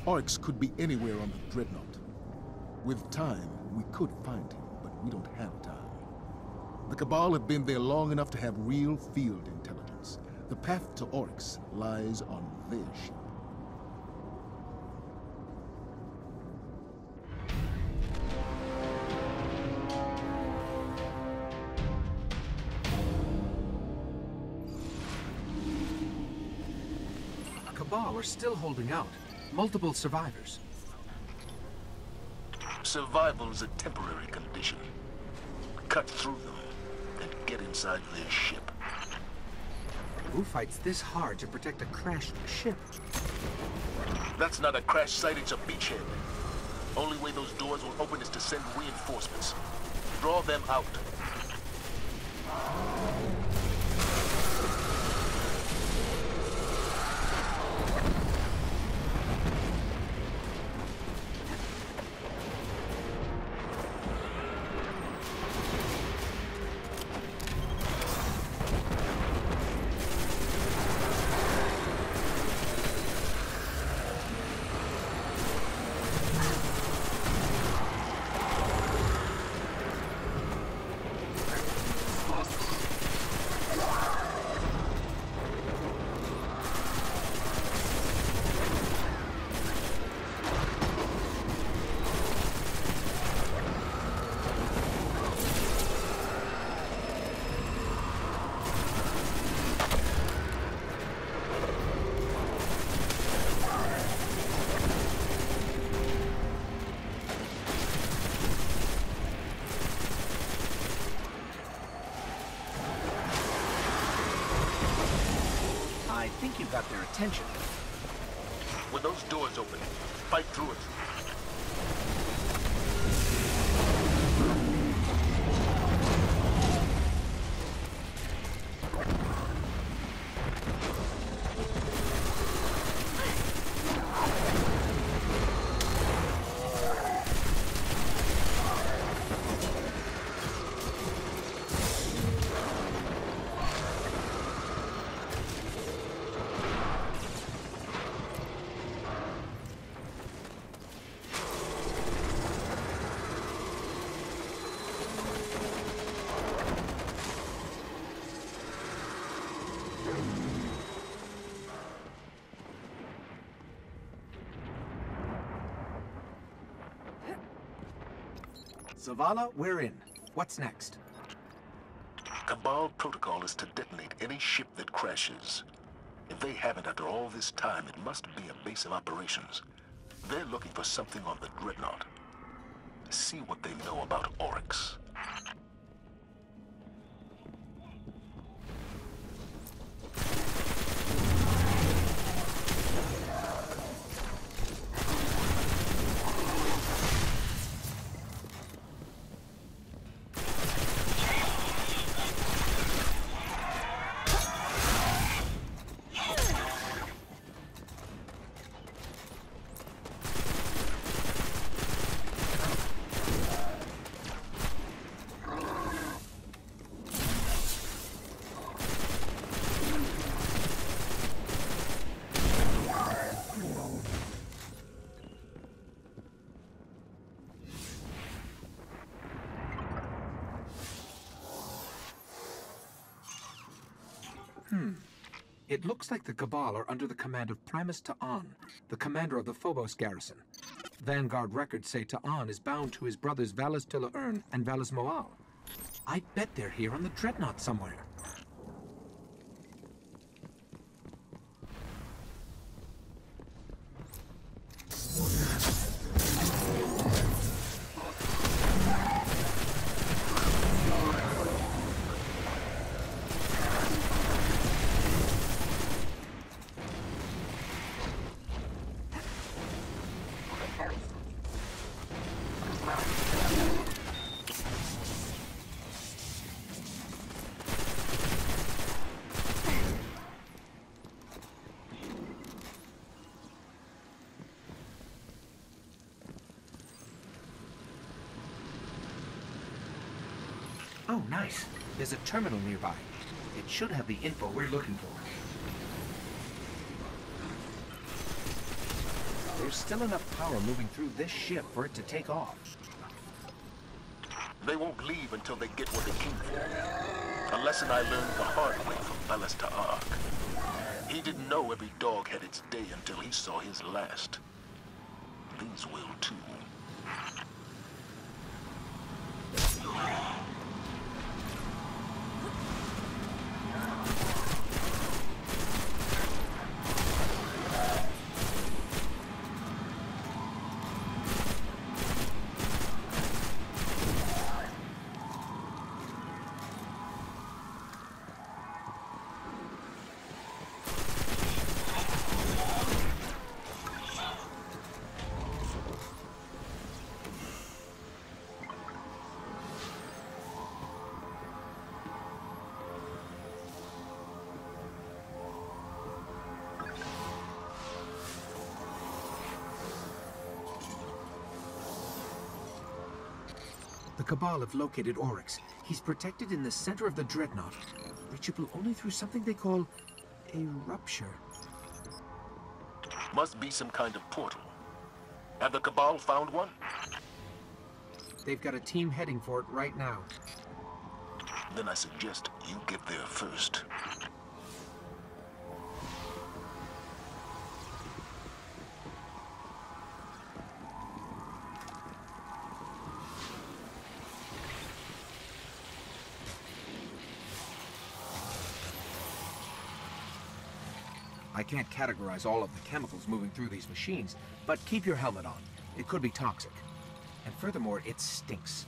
Oryx could be anywhere on the Dreadnought. With time, we could find him, but we don't have time. The Cabal have been there long enough to have real field intelligence. The path to Oryx lies on their ship. Cabal are still holding out. Multiple survivors. Survival's a temporary condition. Cut through them and get inside their ship. Who fights this hard to protect a crashed ship? That's not a crash site, it's a beachhead. Only way those doors will open is to send reinforcements. Draw them out. I think you got their attention. When those doors open, fight through it. Zavala, we're in. What's next? Cabal protocol is to detonate any ship that crashes. If they haven't after all this time, it must be a base of operations. They're looking for something on the Dreadnought. See what they know about Oryx. It looks like the Cabal are under the command of Primus Ta'an, the commander of the Phobos garrison. Vanguard records say Ta'an is bound to his brothers Valis Tilaern and Valis Moal. I bet they're here on the Dreadnought somewhere. Oh, nice. There's a terminal nearby. It should have the info we're looking for. There's still enough power moving through this ship for it to take off. They won't leave until they get what they came for. A lesson I learned the hard way from Valis to Ark. He didn't know every dog had its day until he saw his last. These will too. The Cabal have located Oryx. He's protected in the center of the Dreadnought, reachable only through something they call a rupture. Must be some kind of portal. Have the Cabal found one? They've got a team heading for it right now. Then I suggest you get there first. I can't categorize all of the chemicals moving through these machines, but keep your helmet on. It could be toxic. And furthermore, it stinks.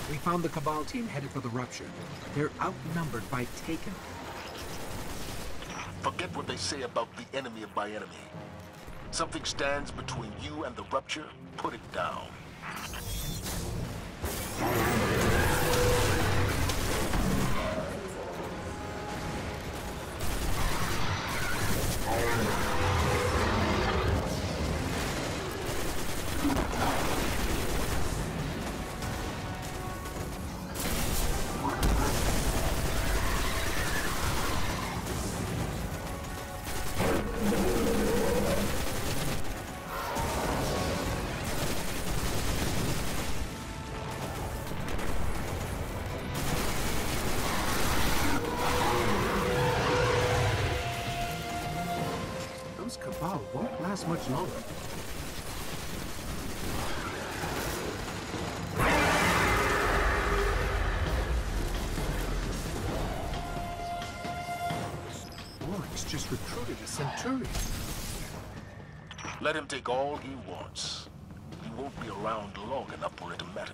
We found the Cabal team headed for the rupture. They're outnumbered by Taken. Forget what they say about the enemy of my enemy. Something stands between you and the rupture, put it down. Those Cabal won't last much longer. Oryx just recruited a Centurion. Let him take all he wants. He won't be around long enough for it to matter.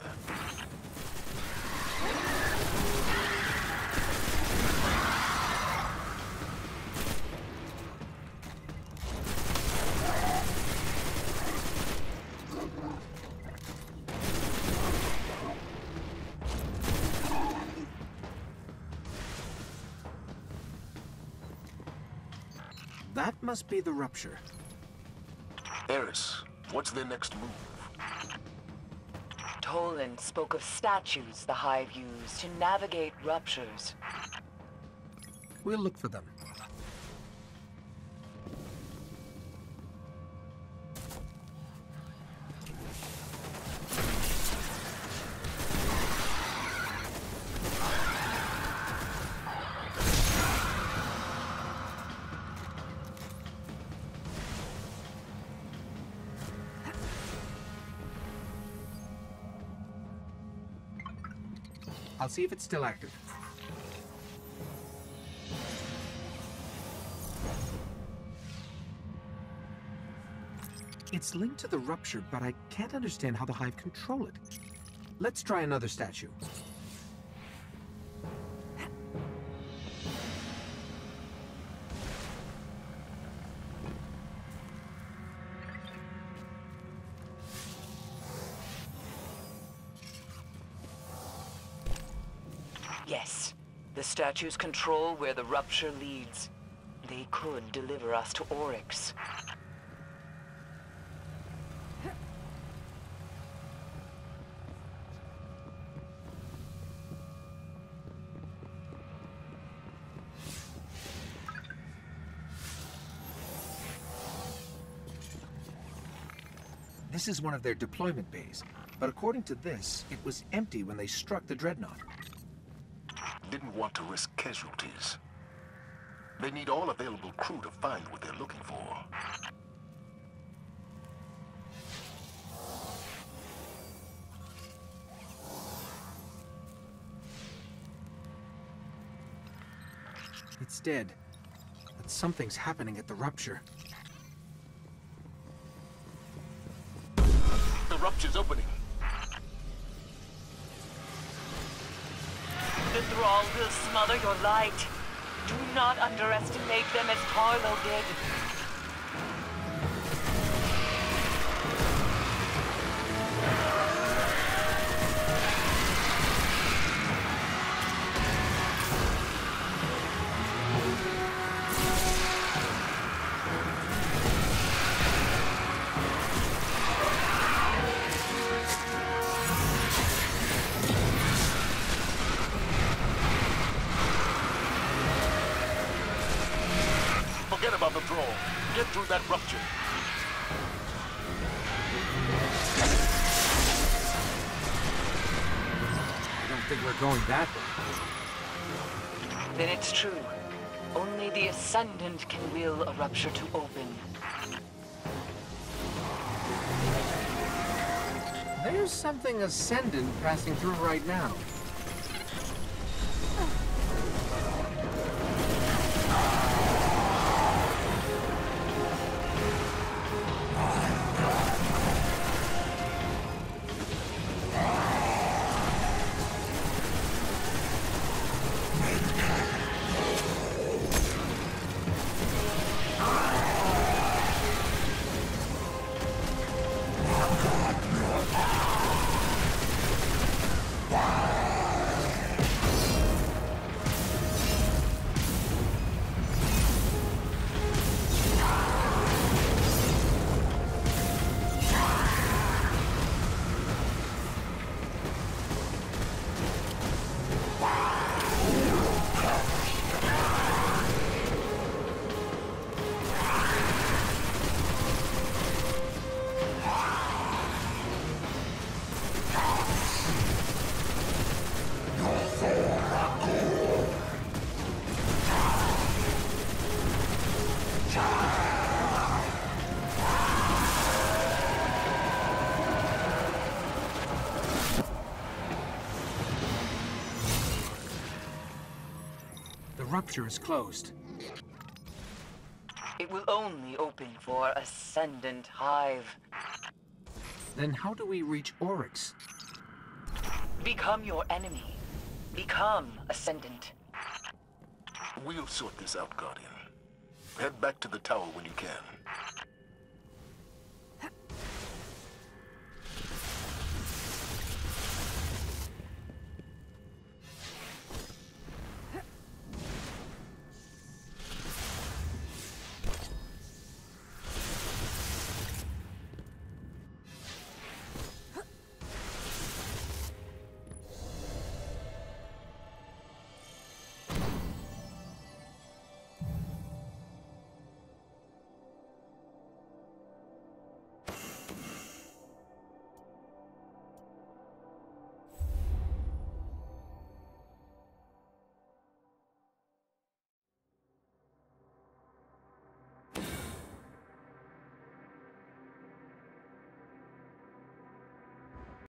That must be the rupture. Eris, what's their next move? Toland spoke of statues the Hive use to navigate ruptures. We'll look for them. I'll see if it's still active. It's linked to the rupture, but I can't understand how the Hive control it. Let's try another statue. Yes, the statues control where the rupture leads. They could deliver us to Oryx. This is one of their deployment bays, but according to this, it was empty when they struck the dreadnought. Didn't want to risk casualties. They need all available crew to find what they're looking for. It's dead, but something's happening at the rupture. The rupture's opening. The Thrall will smother your light. Do not underestimate them as Harlow did. Forget about the Thrall. Get through that rupture. I don't think we're going that way. Then it's true. Only the Ascendant can will a rupture to open. There's something Ascendant passing through right now. The rupture is closed. It will only open for Ascendant Hive. Then how do we reach Oryx? Become your enemy. Become Ascendant. We'll sort this out, Guardian. Head back to the tower when you can.